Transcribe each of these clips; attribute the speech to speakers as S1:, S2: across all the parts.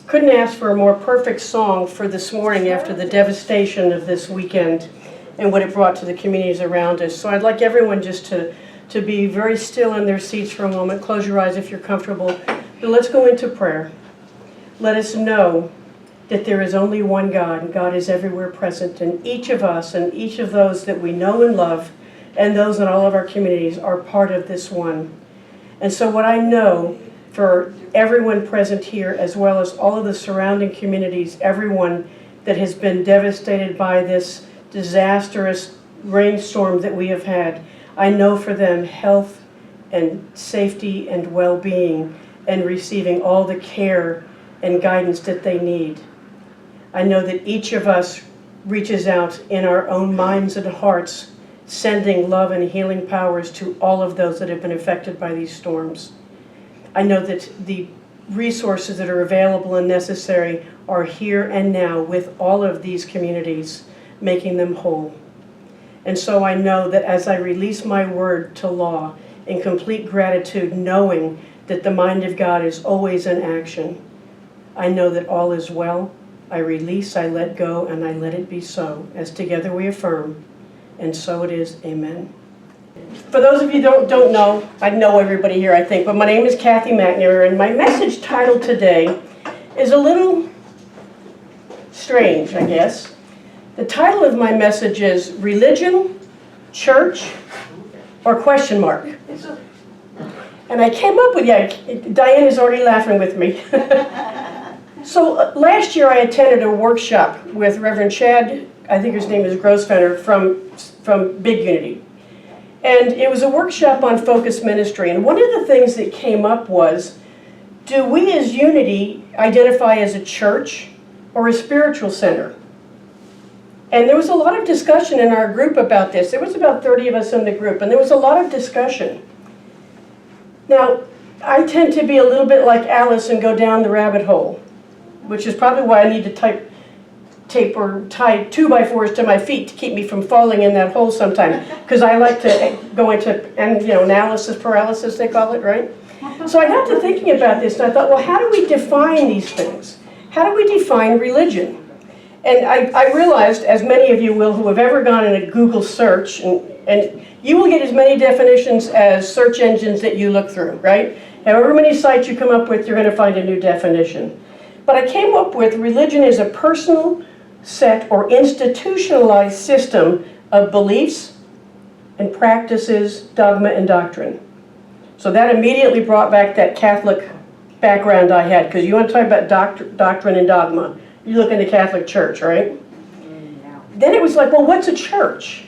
S1: couldn't ask for a more perfect song for this morning after the devastation of this weekend and what it brought to the communities around us. So I'd like everyone just to be very still in their seats for a moment. Close your eyes if you're comfortable. But let's go into prayer. Let us know that there is only one God, and God is everywhere present. And each of us and each of those that we know and love and those in all of our communities are part of this one. And so what I know for everyone present here, as well as all of the surrounding communities, everyone that has been devastated by this disastrous rainstorm that we have had, I know for them health and safety and well-being and receiving all the care and guidance that they need. I know that each of us reaches out in our own minds and hearts, sending love and healing powers to all of those that have been affected by these storms. I know that the resources that are available and necessary are here and now with all of these communities, making them whole. And so I know that as I release my word to law in complete gratitude, knowing that the mind of God is always in action, I know that all is well. I release, I let go, and I let it be so. As together we affirm, and so it is, amen. For those of you who don't know, I know everybody here, I think, but my name is Kathy McNamara, and my message title today is a little strange, I guess. The title of my message is Religion, Church, or question mark. And I came up with, Diane is already laughing with me. So last year I attended a workshop with Reverend Chad, I think his name is Grosvenor, from Big Unity. And it was a workshop on focus ministry. And one of the things that came up was, do we as Unity identify as a church or a spiritual center? And there was a lot of discussion in our group about this. There was about 30 of us in the group, and there was a lot of discussion. Now, I tend to be a little bit like Alice and go down the rabbit hole, which is probably why I need to tape or tie 2x4s to my feet to keep me from falling in that hole sometime, because I like to go into, analysis paralysis, they call it, right? So I got to thinking about this, and I thought, well, how do we define these things? How do we define religion? And I realized, as many of you will who have ever gone in a Google search, and you will get as many definitions as search engines that you look through, right? However many sites you come up with, you're going to find a new definition. But I came up with religion is a personal set or institutionalized system of beliefs and practices, dogma and doctrine. So that immediately brought back that Catholic background I had, because you want to talk about doctrine and dogma. You look in the Catholic Church, right? Then it was like, well, what's a church?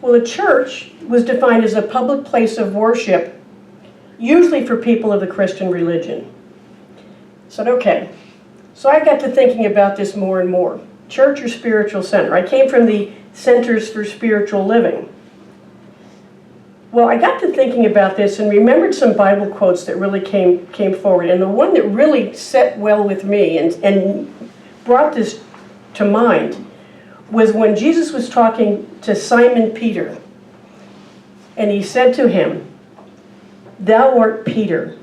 S1: Well, a church was defined as a public place of worship, usually for people of the Christian religion. I said, okay. So I got to thinking about this more and more. Church or spiritual center? I came from the Centers for Spiritual Living. Well, I got to thinking about this and remembered some Bible quotes that really came forward. And the one that really set well with me and brought this to mind was when Jesus was talking to Simon Peter. And he said to him, "Thou art Peter,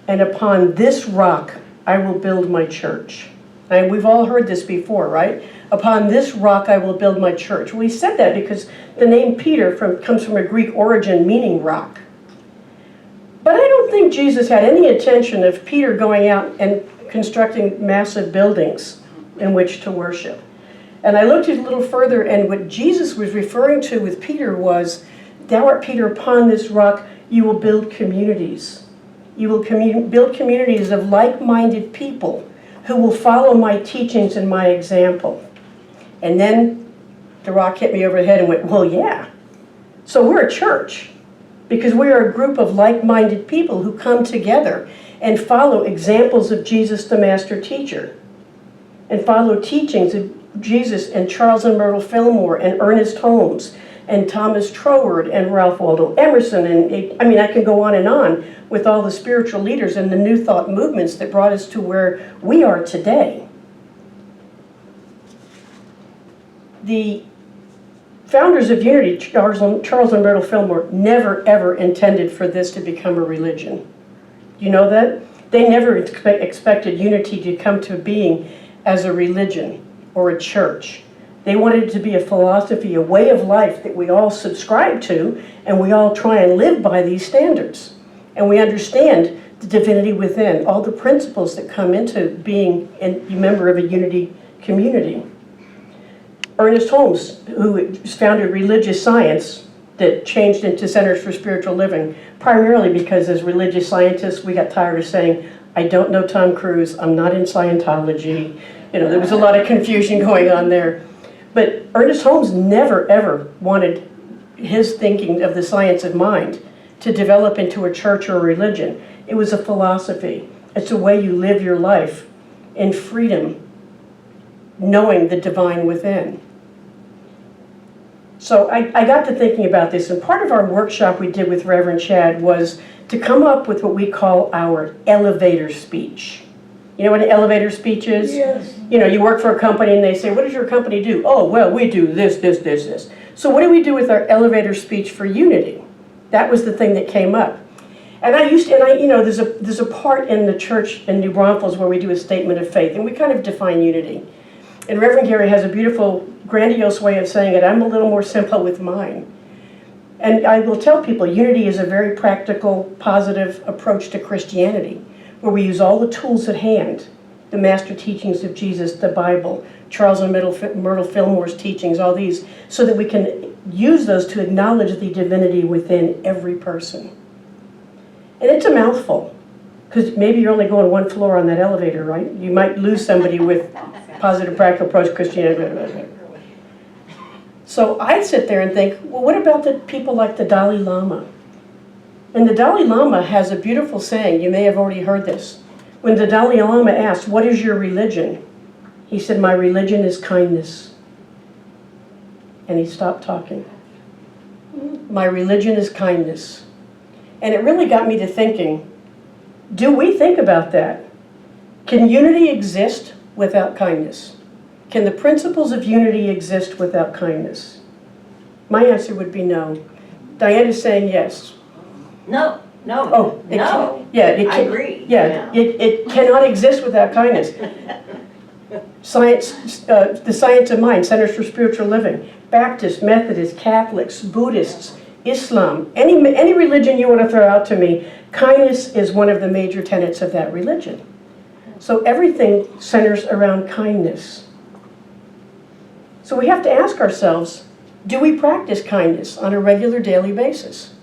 S1: and upon this rock I will build my church." And we've all heard this before, right? Upon this rock I will build my church. Well, he said that because the name Peter comes from a Greek origin meaning rock. But I don't think Jesus had any intention of Peter going out and constructing massive buildings in which to worship. And I looked a little further, and what Jesus was referring to with Peter was, "Thou art Peter, upon this rock you will build communities. You will build communities of like-minded people who will follow my teachings and my example." And then the rock hit me over the head and went, well, yeah. So we're a church because we are a group of like-minded people who come together and follow examples of Jesus, the master teacher, and follow teachings of Jesus and Charles and Myrtle Fillmore and Ernest Holmes and Thomas Troward and Ralph Waldo Emerson. And I can go on with all the spiritual leaders and the New Thought movements that brought us to where we are today. The founders of Unity, Charles and Myrtle Fillmore, never ever intended for this to become a religion. You know that? They never expected unity to come to being as a religion or a church. They wanted it to be a philosophy, a way of life that we all subscribe to, and we all try and live by these standards. And we understand the divinity within, all the principles that come into being a member of a unity community. Ernest Holmes, who founded religious science that changed into Centers for Spiritual Living, primarily because as religious scientists, we got tired of saying, I don't know Tom Cruise, I'm not in Scientology. There was a lot of confusion going on there. But Ernest Holmes never, ever wanted his thinking of the science of mind to develop into a church or a religion. It was a philosophy. It's a way you live your life in freedom, knowing the divine within. So I got to thinking about this, and part of our workshop we did with Reverend Chad was to come up with what we call our elevator speech. You know what an elevator speech is?
S2: Yes.
S1: You work for a company and they say, what does your company do? Oh, well, we do this, this, this, this. So what do we do with our elevator speech for unity? That was the thing that came up. And there's a part in the church in New Braunfels where we do a statement of faith, and we kind of define unity. And Reverend Gary has a beautiful, grandiose way of saying it. I'm a little more simple with mine. And I will tell people, unity is a very practical, positive approach to Christianity, where we use all the tools at hand, the master teachings of Jesus, the Bible, Charles and Myrtle Fillmore's teachings, all these, so that we can use those to acknowledge the divinity within every person. And it's a mouthful, because maybe you're only going one floor on that elevator, right? You might lose somebody with positive, practical approach to Christianity. So I sit there and think, well, what about the people like the Dalai Lama? And the Dalai Lama has a beautiful saying, you may have already heard this. When the Dalai Lama asked, what is your religion? He said, my religion is kindness. And he stopped talking. My religion is kindness. And it really got me to thinking, do we think about that? Can unity exist without kindness? Can the principles of unity exist without kindness? My answer would be no. Diane is saying yes.
S2: No.
S1: Oh,
S2: no.
S1: I
S2: agree.
S1: Yeah, it cannot exist without kindness. Science, the science of mind, Centers for Spiritual Living, Baptists, Methodists, Catholics, Buddhists, Islam, any religion you want to throw out to me, kindness is one of the major tenets of that religion. So everything centers around kindness. So we have to ask ourselves, do we practice kindness on a regular daily basis?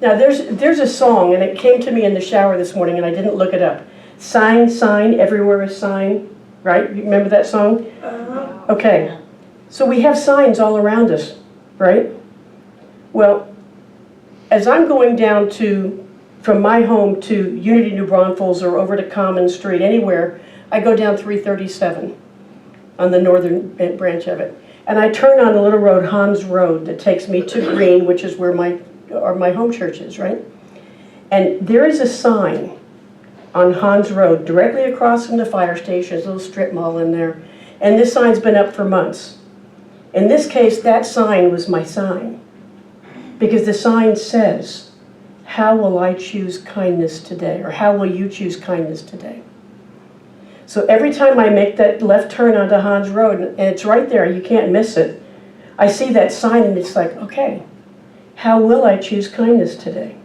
S1: Now there's a song, and it came to me in the shower this morning, and I didn't look it up. Sign, sign, everywhere is sign, right? You remember that song? Okay, so we have signs all around us, right? Well, as I'm going down from my home to Unity New Braunfels or over to Common Street, anywhere, I go down 337 on the northern branch of it. And I turn on a little road, Hans Road, that takes me to Green, which is where my home church is, right? And there is a sign on Hans Road, directly across from the fire station. There's a little strip mall in there. And this sign's been up for months. In this case, that sign was my sign. Because the sign says, how will I choose kindness today? Or how will you choose kindness today? So every time I make that left turn onto Hans Road, and it's right there, you can't miss it, I see that sign and it's like, okay, how will I choose kindness today?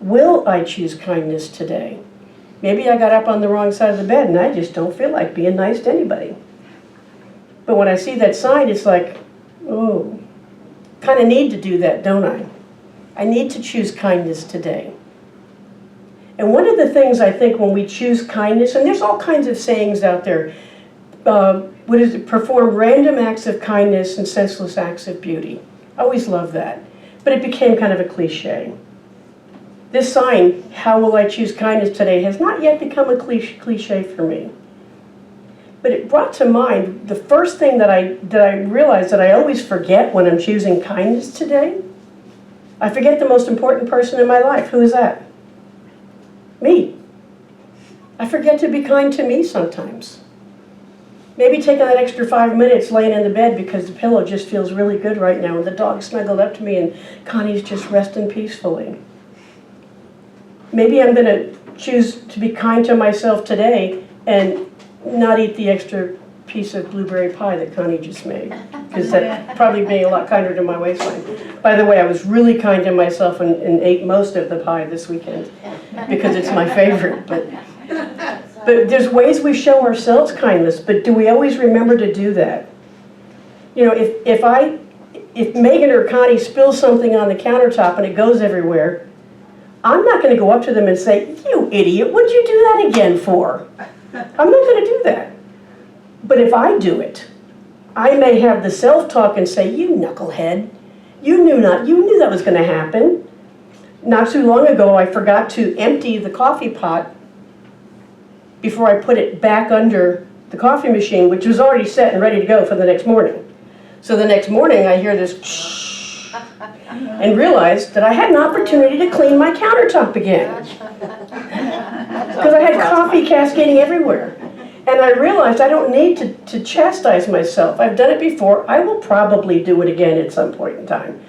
S1: Will I choose kindness today? Maybe I got up on the wrong side of the bed and I just don't feel like being nice to anybody. But when I see that sign, it's like, oh, kind of need to do that, don't I? I need to choose kindness today. And one of the things I think when we choose kindness, and there's all kinds of sayings out there, perform random acts of kindness and senseless acts of beauty. I always love that. But it became kind of a cliche. This sign, how will I choose kindness today, has not yet become a cliche for me. But it brought to mind the first thing that I realized that I always forget when I'm choosing kindness today. I forget the most important person in my life. Who is that? Me. I forget to be kind to me sometimes. Maybe taking that extra 5 minutes laying in the bed because the pillow just feels really good right now and the dog snuggled up to me and Connie's just resting peacefully. maybe I'm going to choose to be kind to myself today and not eat the extra piece of blueberry pie that Connie just made, because that probably being a lot kinder to my waistline. By the way, I was really kind to myself and ate most of the pie this weekend because it's my favorite. But there's ways we show ourselves kindness, but do we always remember to do that? You know, if Megan or Connie spills something on the countertop and it goes everywhere, I'm not going to go up to them and say, "You idiot, what'd you do that again for?" I'm not going to do that. But if I do it, I may have the self-talk and say, "You knucklehead, you knew that was going to happen." Not too long ago, I forgot to empty the coffee pot before I put it back under the coffee machine, which was already set and ready to go for the next morning. So the next morning, I hear this and realized that I had an opportunity to clean my countertop again, because I had coffee cascading everywhere. And I realized I don't need to chastise myself. I've done it before. I will probably do it again at some point in time.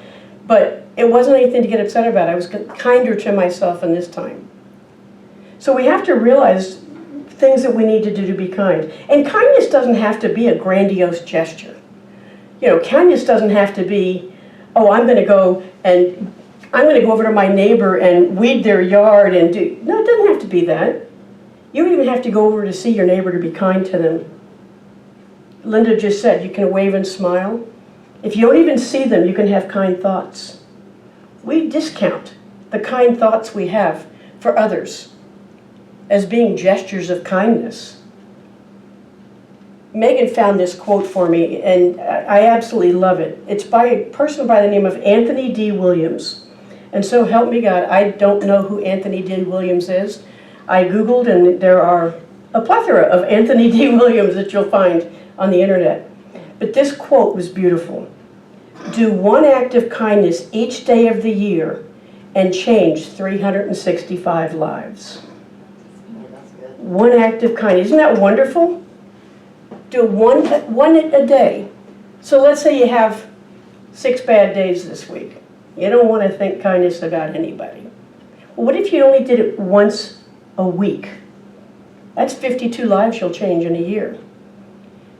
S1: But it wasn't anything to get upset about. I was kinder to myself in this time. So we have to realize things that we need to do to be kind. And kindness doesn't have to be a grandiose gesture. You know, kindness doesn't have to be, "Oh, I'm going to go over to my neighbor and weed their yard and do." No, it doesn't have to be that. You don't even have to go over to see your neighbor to be kind to them. Linda just said you can wave and smile. If you don't even see them, you can have kind thoughts. We discount the kind thoughts we have for others as being gestures of kindness. Megan found this quote for me, and I absolutely love it. It's by a person by the name of Anthony D. Williams. And so help me God, I don't know who Anthony D. Williams is. I Googled, and there are a plethora of Anthony D. Williams that you'll find on the internet. But this quote was beautiful. "Do one act of kindness each day of the year and change 365 lives." One act of kindness. Isn't that wonderful? Do one a day. So let's say you have 6 bad days this week. You don't want to think kindness about anybody. Well, what if you only did it once a week? That's 52 lives you'll change in a year.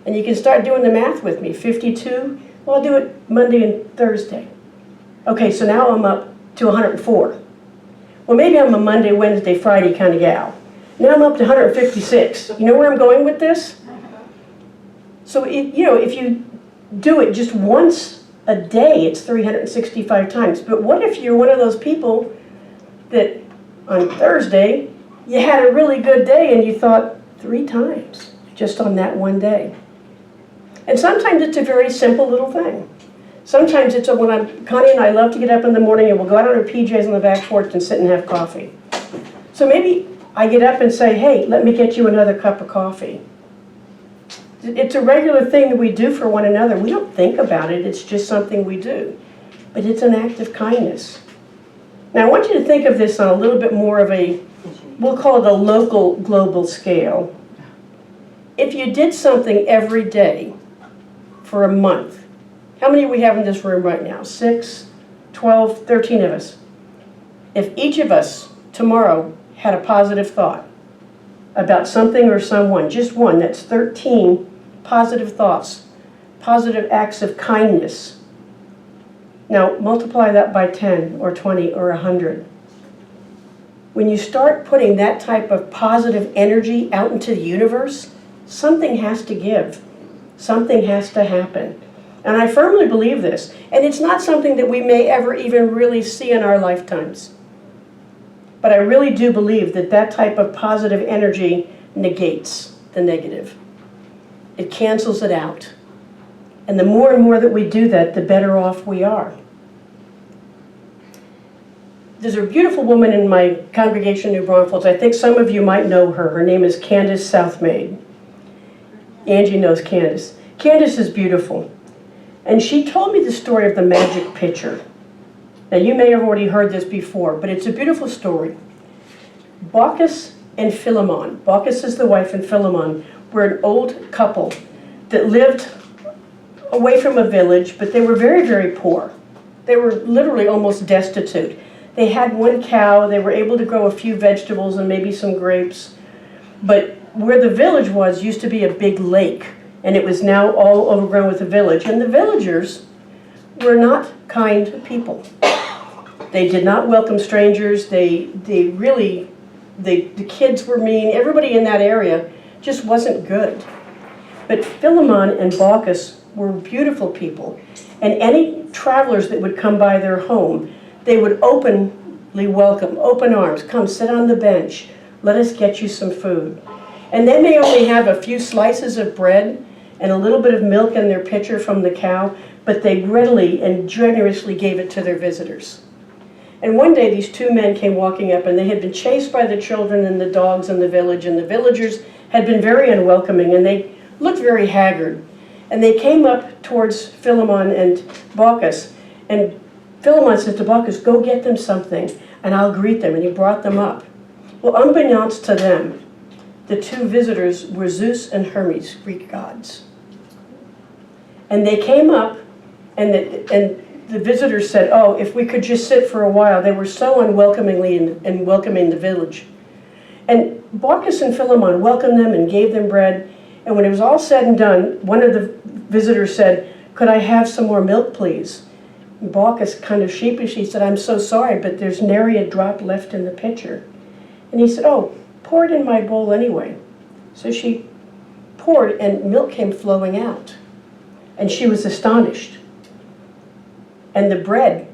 S1: And you can start doing the math with me. 52, well, I'll do it Monday and Thursday. Okay, so now I'm up to 104. Well, maybe I'm a Monday, Wednesday, Friday kind of gal. Now I'm up to 156. You know where I'm going with this? So, if you do it just once a day, it's 365 times. But what if you're one of those people that on Thursday, you had a really good day and you thought 3 times just on that one day? And sometimes it's a very simple little thing. Sometimes it's Connie and I love to get up in the morning and we'll go out on our PJs on the back porch and sit and have coffee. So maybe I get up and say, "Hey, let me get you another cup of coffee." It's a regular thing that we do for one another. We don't think about it, it's just something we do. But it's an act of kindness. Now I want you to think of this on a little bit more of we'll call it a local, global scale. If you did something every day for a month, how many we have in this room right now? 6, 12, 13 of us. If each of us tomorrow had a positive thought about something or someone, just one, that's 13 positive thoughts, positive acts of kindness. Now multiply that by 10 or 20 or 100. When you start putting that type of positive energy out into the universe, something has to give. Something has to happen. And I firmly believe this. And it's not something that we may ever even really see in our lifetimes. But I really do believe that that type of positive energy negates the negative. It cancels it out. And the more and more that we do that, the better off we are. There's a beautiful woman in my congregation, New Braunfels. I think some of you might know her. Her name is Candace Southmaid. Angie knows Candace. Candace is beautiful. And she told me the story of the magic pitcher. Now you may have already heard this before, but it's a beautiful story. Baucis and Philemon, Baucis is the wife and Philemon, were an old couple that lived away from a village, but they were very, very poor. They were literally almost destitute. They had one cow, they were able to grow a few vegetables and maybe some grapes. But where the village was used to be a big lake, and it was now all overgrown with a village. And the villagers were not kind people. They did not welcome strangers. The kids were mean. Everybody in that area just wasn't good. But Philemon and Baucus were beautiful people. And any travelers that would come by their home, they would openly welcome, open arms, come sit on the bench, let us get you some food. And they may only have a few slices of bread and a little bit of milk in their pitcher from the cow, but they readily and generously gave it to their visitors. And one day these two men came walking up, and they had been chased by the children and the dogs in the village, and the villagers had been very unwelcoming, and they looked very haggard. And they came up towards Philemon and Baucus, and Philemon said to Baucus, go get them something, and I'll greet them. And he brought them up. Well, unbeknownst to them, the two visitors were Zeus and Hermes, Greek gods. And they came up, and the visitors said, oh, if we could just sit for a while. They were so unwelcomingly and welcoming the village. And Baucus and Philemon welcomed them and gave them bread. And when it was all said and done, one of the visitors said, could I have some more milk, please? And Baucus kind of sheepishly said, I'm so sorry, but there's nary a drop left in the pitcher. And he said, oh, pour it in my bowl anyway. So she poured, and milk came flowing out. And she was astonished. And the bread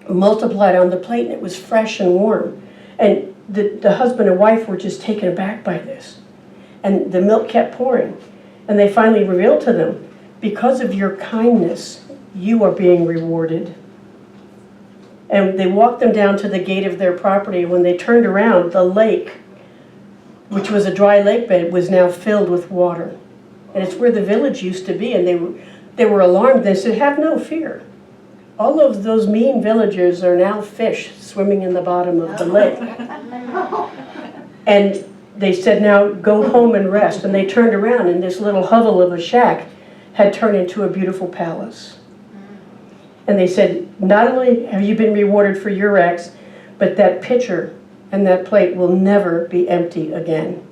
S1: multiplied on the plate, and it was fresh and warm. And the husband and wife were just taken aback by this. And the milk kept pouring. And they finally revealed to them, because of your kindness, you are being rewarded. And they walked them down to the gate of their property. When they turned around, the lake, which was a dry lake bed, was now filled with water. And it's where the village used to be. And they were alarmed. They said, have no fear. All of those mean villagers are now fish swimming in the bottom of the lake. And they said, now go home and rest. And they turned around, and this little hovel of a shack had turned into a beautiful palace. And they said, not only have you been rewarded for your acts, but that pitcher and that plate will never be empty again.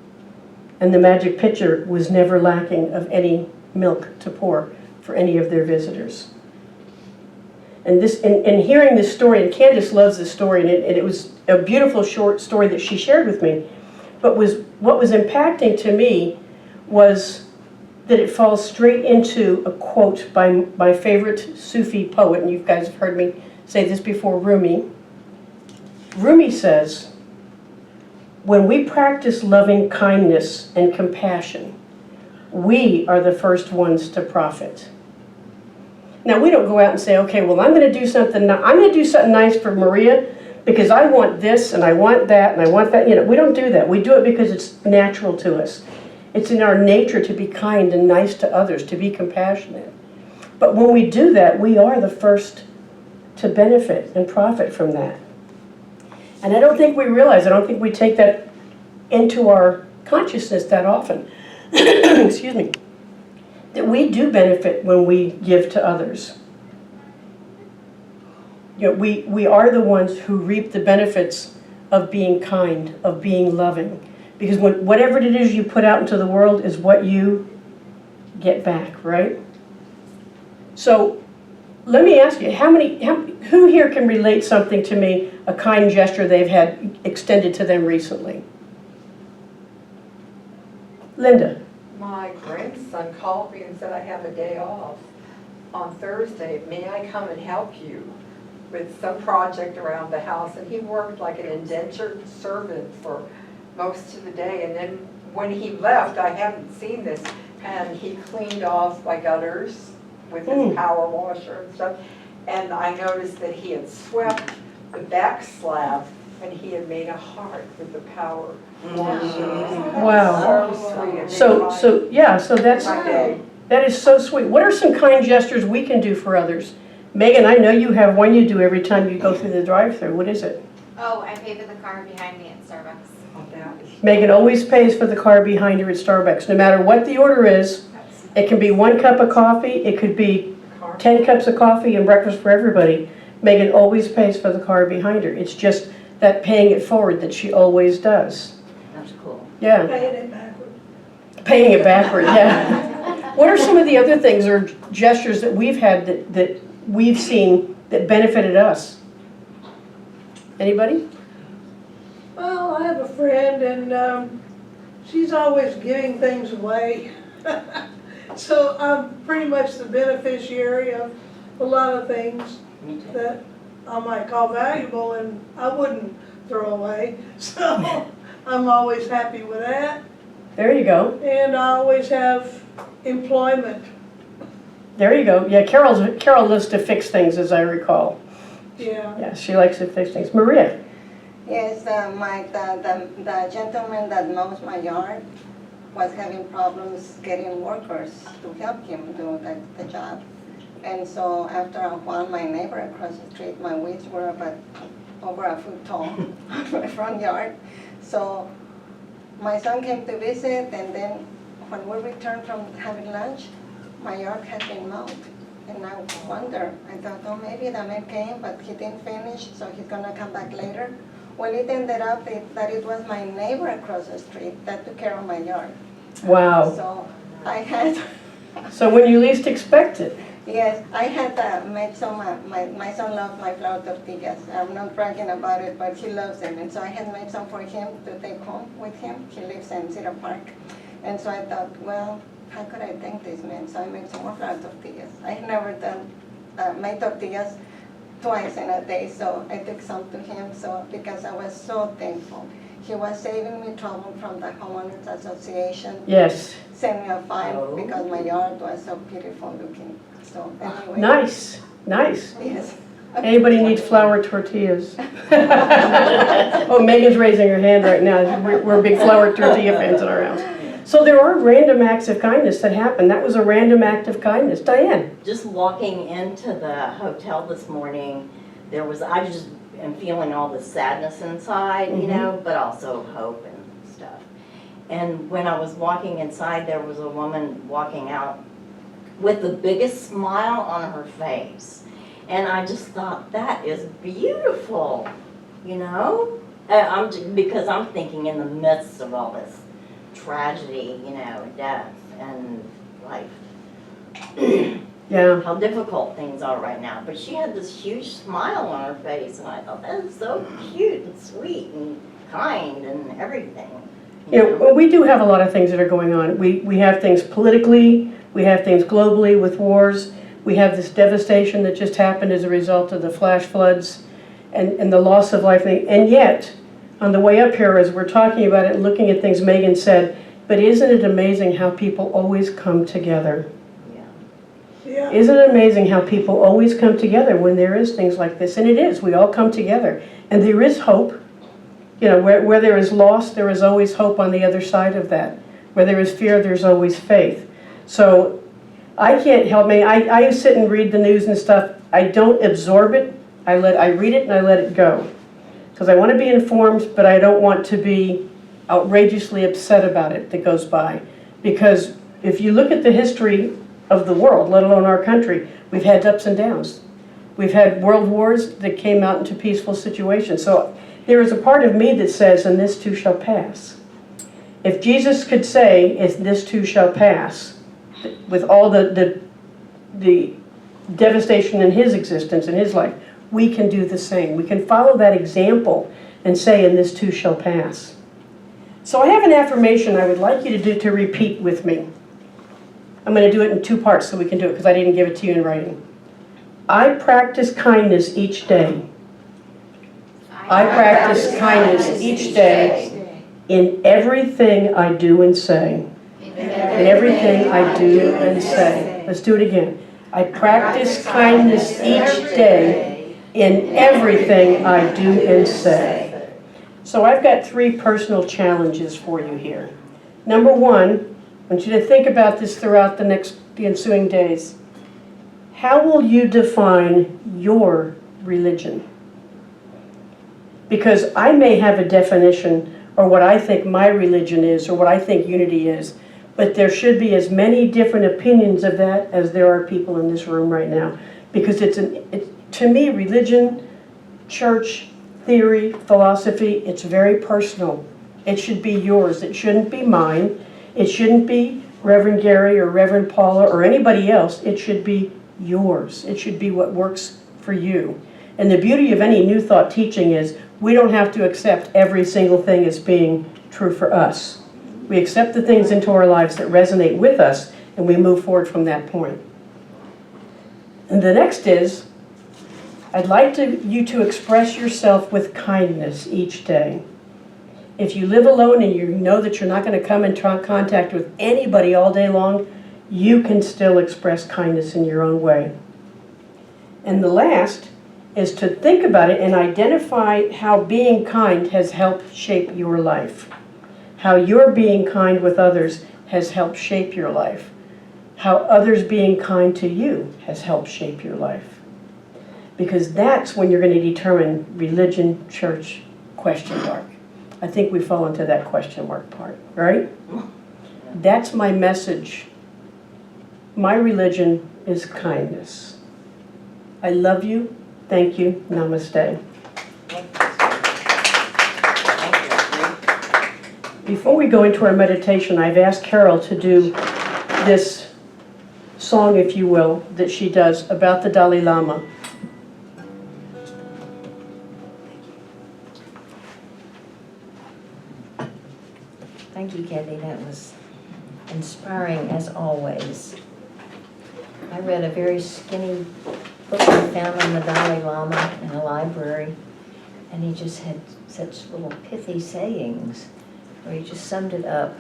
S1: And the magic pitcher was never lacking of any milk to pour for any of their visitors. And hearing this story, and Candace loves this story, and it was a beautiful short story that she shared with me, but what was impacting to me was that it falls straight into a quote by my favorite Sufi poet, and you guys have heard me say this before, Rumi. Rumi says, when we practice loving kindness and compassion, we are the first ones to profit. Now, we don't go out and say, okay, well, I'm going to do something nice for Maria because I want this and I want that and I want that. We don't do that. We do it because it's natural to us. It's in our nature to be kind and nice to others, to be compassionate. But when we do that, we are the first to benefit and profit from that. And I don't think we realize, I don't think we take that into our consciousness that often. Excuse me. That we do benefit when we give to others. We are the ones who reap the benefits of being kind, of being loving. Because whatever it is you put out into the world is what you get back, right? So let me ask you, who here can relate something to me, a kind gesture they've had extended to them recently? Linda.
S2: My grandson called me and said, I have a day off on Thursday. May I come and help you with some project around the house? And he worked like an indentured servant for most of the day. And then when he left, I hadn't seen this, and he cleaned off my gutters with his power washer and stuff. And I noticed that he had swept the back slab, and he had made a heart with the power washer.
S1: Wow.
S2: So sweet.
S1: So that is so sweet. What are some kind gestures we can do for others? Megan, I know you have one you do every time you go through the drive-thru. What is it?
S3: Oh, I pay for the car behind me at Starbucks.
S1: Megan always pays for the car behind her at Starbucks, no matter what the order is. It can be 1 cup of coffee, it could be 10 cups of coffee and breakfast for everybody. Megan always pays for the car behind her. It's just that paying it forward that she always does.
S4: That's cool.
S1: Yeah.
S5: Paying it backward.
S1: Paying it backward, yeah. What are some of the other things or gestures that we've had that we've seen that benefited us? Anybody?
S5: Well, I have a friend and she's always giving things away. So I'm pretty much the beneficiary of a lot of things
S4: Me too.
S5: that I might call valuable and I wouldn't throw away. So I'm always happy with that.
S1: There you go.
S5: And I always have employment.
S1: There you go. Yeah, Carol lives to fix things, as I recall.
S5: Yeah.
S1: Yeah, she likes to fix things. Maria?
S6: Yes, the gentleman that mows my yard was having problems getting workers to help him do the job. And so after a while, my neighbor across the street, my weeds were about over a foot tall on my front yard. So my son came to visit, and then when we returned from having lunch, my yard had been mowed. And I wonder, I thought, oh, maybe the man came, but he didn't finish, so he's gonna come back later. Well, it ended up that it was my neighbor across the street that took care of my yard.
S1: Wow.
S6: So I had,
S1: So when you least expect it.
S6: yes, I had made some, my son loves my flour tortillas. I'm not bragging about it, but he loves them. And so I had made some for him to take home with him. He lives in Cedar Park. And so I thought, well, how could I thank this man? So I made some more flour tortillas. I had never done, made tortillas twice in a day, so I took some to him, so because I was so thankful. He was saving me trouble from the homeowners association.
S1: Yes.
S6: Sent me a fine
S4: Oh.
S6: because my yard was so beautiful looking. So anyway.
S1: Nice, nice.
S6: Yes.
S1: Anybody needs flour tortillas? Oh, Megan's raising her hand right now. We're big flour tortilla fans in our house. So there are random acts of kindness that happen. That was a random act of kindness. Diane?
S4: Just walking into the hotel this morning, I just am feeling all the sadness inside, you know, but also hope and stuff. And when I was walking inside, there was a woman walking out with the biggest smile on her face. And I just thought, that is beautiful, you know? Because I'm thinking in the midst of all this tragedy, you know, death and life.
S1: Yeah.
S4: How difficult things are right now. But she had this huge smile on her face, and I thought, that is so cute and sweet and kind and everything.
S1: You know, well, we do have a lot of things that are going on. We have things politically, we have things globally with wars, we have this devastation that just happened as a result of the flash floods and the loss of life. And yet, on the way up here, as we're talking about it and looking at things Megan said, but isn't it amazing how people always come together?
S5: Yeah.
S1: Isn't it amazing how people always come together when there is things like this? And it is, we all come together. And there is hope. You know, where there is loss, there is always hope on the other side of that. Where there is fear, there's always faith. So I can't help me. I sit and read the news and stuff. I don't absorb it. I read it and I let it go. Because I want to be informed, but I don't want to be outrageously upset about it that goes by. Because if you look at the history of the world, let alone our country, we've had ups and downs. We've had world wars that came out into peaceful situations. So there is a part of me that says, and this too shall pass. If Jesus could say, this too shall pass, with all the devastation in his existence, in his life, we can do the same. We can follow that example and say, and this too shall pass. So I have an affirmation I would like you to repeat with me. I'm going to do it in two parts so we can do it because I didn't give it to you in writing. I practice kindness each day. I practice kindness each day in everything I do and say. In everything I do and say. Let's do it again. I practice kindness each day in everything I do and say. So I've got 3 personal challenges for you here. Number 1, I want you to think about this throughout the ensuing days. How will you define your religion? Because I may have a definition or what I think my religion is or what I think unity is, but there should be as many different opinions of that as there are people in this room right now. Because To me, religion, church, theory, philosophy, it's very personal. It should be yours. It shouldn't be mine. It shouldn't be Reverend Gary or Reverend Paula or anybody else. It should be yours. It should be what works for you. And the beauty of any New Thought teaching is we don't have to accept every single thing as being true for us. We accept the things into our lives that resonate with us, and we move forward from that point. And the next is, I'd like you to express yourself with kindness each day. If you live alone and you know that you're not going to come in contact with anybody all day long, you can still express kindness in your own way. And the last is to think about it and identify how being kind has helped shape your life. How your being kind with others has helped shape your life. How others being kind to you has helped shape your life. Because that's when you're going to determine religion, church, question mark. I think we fall into that question mark part, right? That's my message. My religion is kindness. I love you. Thank you. Namaste. Before we go into our meditation, I've asked Carol to do this song, if you will, that she does about the Dalai Lama.
S7: Thank you, Kathy. That was inspiring as always. I read a very skinny book I found on the Dalai Lama in a library, and he just had such little pithy sayings where he just summed it up.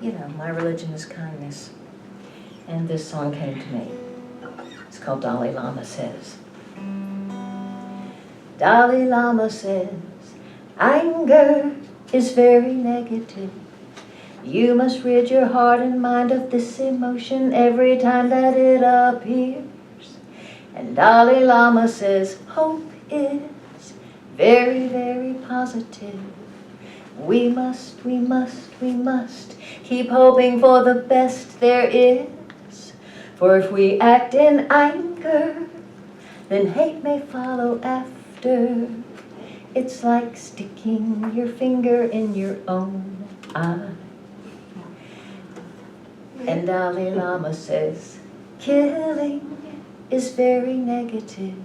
S7: You know, my religion is kindness. And this song came to me. It's called Dalai Lama Says. Dalai Lama says, anger is very negative. You must rid your heart and mind of this emotion every time that it appears. And Dalai Lama says, hope is very, very positive. We must keep hoping for the best there is. For if we act in anger, then hate may follow after. It's like sticking your finger in your own eye. And Dalai Lama says, killing is very negative.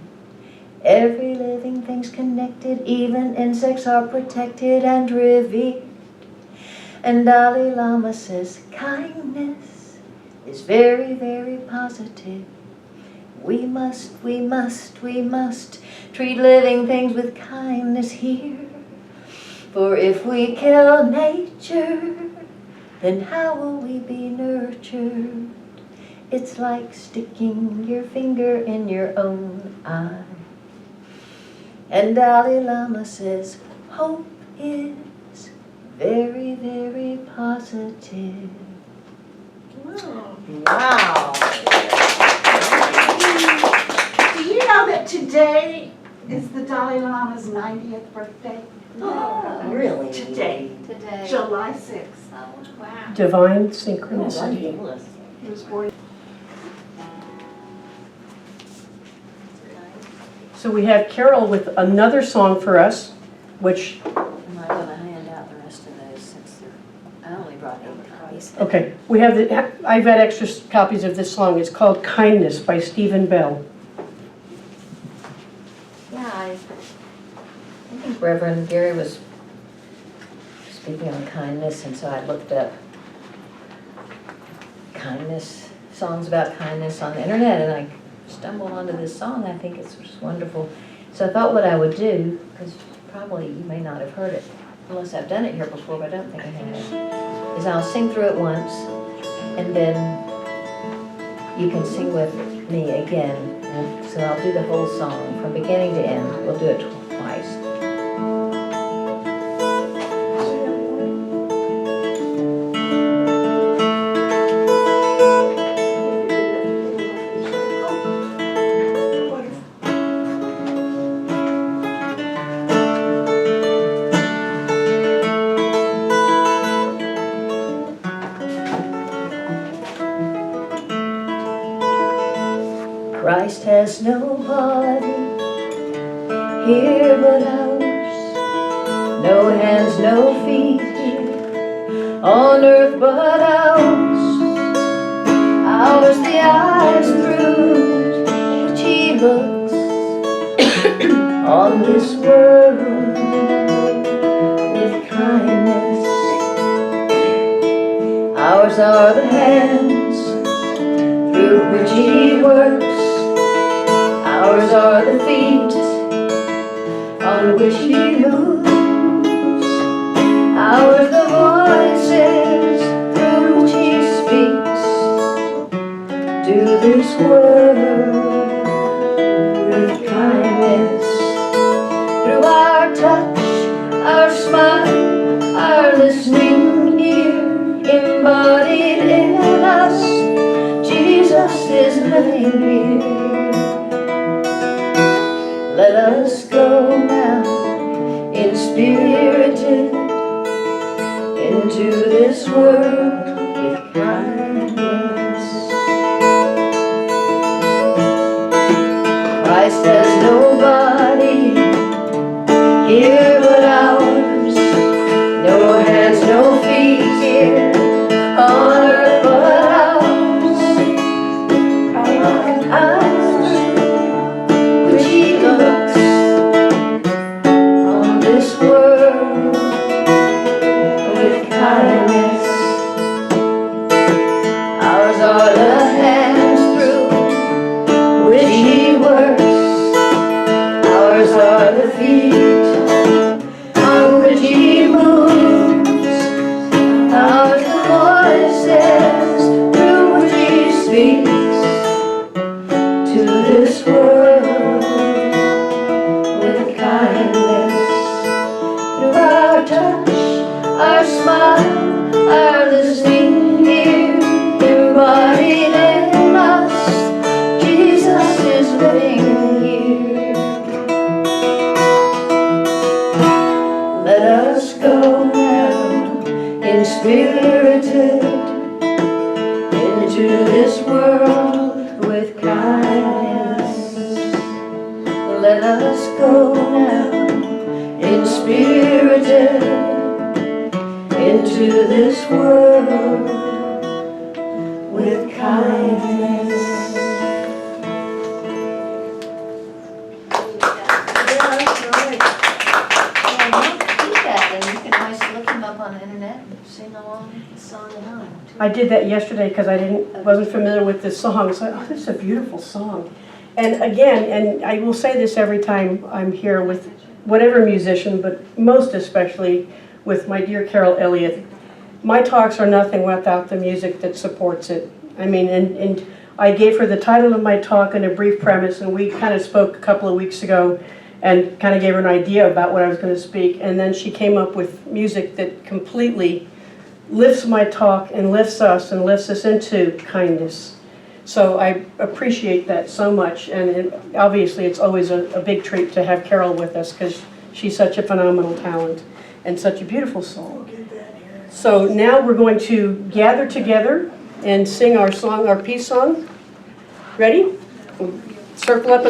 S7: Every living thing's connected, even insects are protected and revered. And Dalai Lama says, kindness is very, very positive. We must treat living things with kindness here. For if we kill nature, then how will we be nurtured? It's like sticking your finger in your own eye. And Dalai Lama says, hope is very, very positive.
S5: Wow.
S8: Do you know that today is the Dalai Lama's 90th birthday?
S7: Oh, really?
S8: Today,
S3: Today.
S8: July 6th.
S3: Oh, wow.
S1: Divine
S4: Oh,
S1: synchronicity.
S4: fabulous.
S8: He was born.
S1: So we have Carol with another song for us, which,
S7: Am I going to hand out the rest of those since I only brought 8 copies?
S1: okay, we have I've had extra copies of this song. It's called Kindness by Stephen Bell.
S7: Yeah, I think Reverend Gary was speaking on kindness, and so I looked up kindness, songs about kindness on the internet, and I stumbled onto this song. I think it's just wonderful. So I thought what I would do, because probably you may not have heard it, unless I've done it here before, but I don't think I have, is I'll sing through it once, and then you can sing with me again. And so I'll do the whole song from beginning to end. We'll do it twice. Christ has no body, here but ours. No hands, no feet here on earth but ours. Ours the eyes through which he looks on this world with kindness. Ours are the hands through which he works. Ours are the feet on which he moves. Ours the voices through which he speaks to this world with kindness. Through our touch, our smile, our listening ear, embodied in us, Jesus is living here. Let us go now, inspirited, into this world with kindness. Christ has nobody here but ours. No hands, no feet here on earth but ours. Eyes which he looks on this world with kindness. Ours are the hands through which he works. Ours are the feet on which he moves. Ours the voices through which he speaks to this world with kindness. Through our touch, our smile, our listening ear, embodied in us, Jesus is living here. Let us go now, inspirited, into this world with kindness. Let us go now, inspirited, into this world with kindness. And you can always look him up on the internet and sing along the song at home.
S1: I did that yesterday because I wasn't familiar with this song. So, oh, this is a beautiful song. And again, and I will say this every time I'm here with whatever musician, but most especially with my dear Carol Elliott, my talks are nothing without the music that supports it. I mean, and I gave her the title of my talk and a brief premise, and we kind of spoke a couple of weeks ago and kind of gave her an idea about what I was going to speak, and then she came up with music that completely lifts my talk and lifts us into kindness. So I appreciate that so much, and obviously it's always a big treat to have Carol with us because she's such a phenomenal talent and such a beautiful song. So now we're going to gather together and sing our song, our peace song. Ready? Circle up.